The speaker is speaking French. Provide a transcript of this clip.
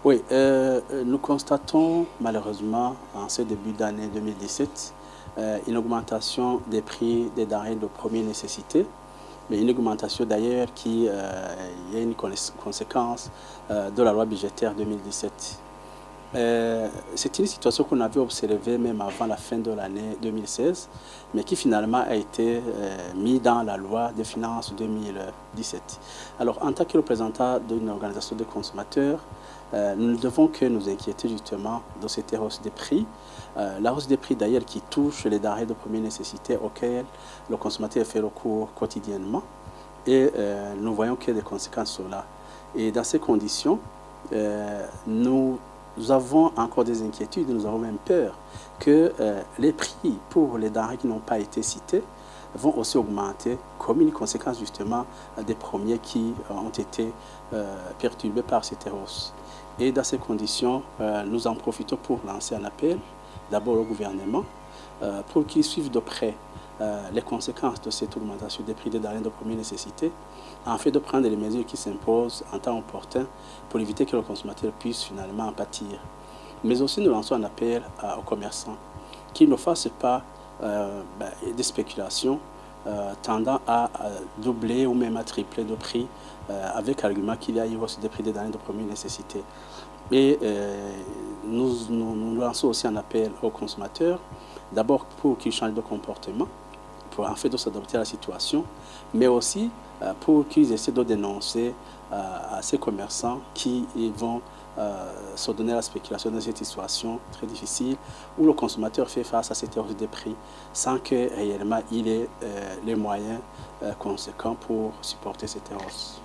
Oui, nous constatons malheureusement en ce début d'année 2017 une augmentation des prix des denrées de première nécessité, mais une augmentation d'ailleurs qui est une conséquence de la loi budgétaire 2017. C'est une situation qu'on avait observée même avant la fin de l'année 2016, mais qui finalement a été mise dans la loi des finances 2017. Alors, en tant que représentant d'une organisation de consommateurs, nous ne devons que nous inquiéter justement de cette hausse des prix. La hausse des prix d'ailleurs qui touche les denrées de première nécessité auxquelles le consommateur fait recours quotidiennement. Et nous voyons qu'il y a des conséquences sur là. Et dans ces conditions, nous avons encore des inquiétudes, nous avons même peur que les prix pour les denrées qui n'ont pas été citées vont aussi augmenter comme une conséquence justement des premiers qui ont été perturbés par cette hausse. Et dans ces conditions, nous en profitons pour lancer un appel d'abord au gouvernement pour qu'il suive de près les conséquences de cette augmentation des prix des denrées de première nécessité, en fait de prendre les mesures qui s'imposent en temps opportun pour éviter que le consommateur puisse finalement en pâtir. Mais aussi nous lançons un appel aux commerçants qu'ils ne fassent pas des spéculations tendant à doubler ou même à tripler de prix avec l'argument qu'il y a eu aussi des prix des denrées de première nécessité. Et nous lançons aussi un appel aux consommateurs, d'abord pour qu'ils changent de comportement, pour en fait de s'adapter à la situation, mais aussi pour qu'ils essaient de dénoncer à ces commerçants qui vont se donner à la spéculation dans cette situation très difficile où le consommateur fait face à cette hausse des prix sans que réellement il ait les moyens conséquents pour supporter cette hausse.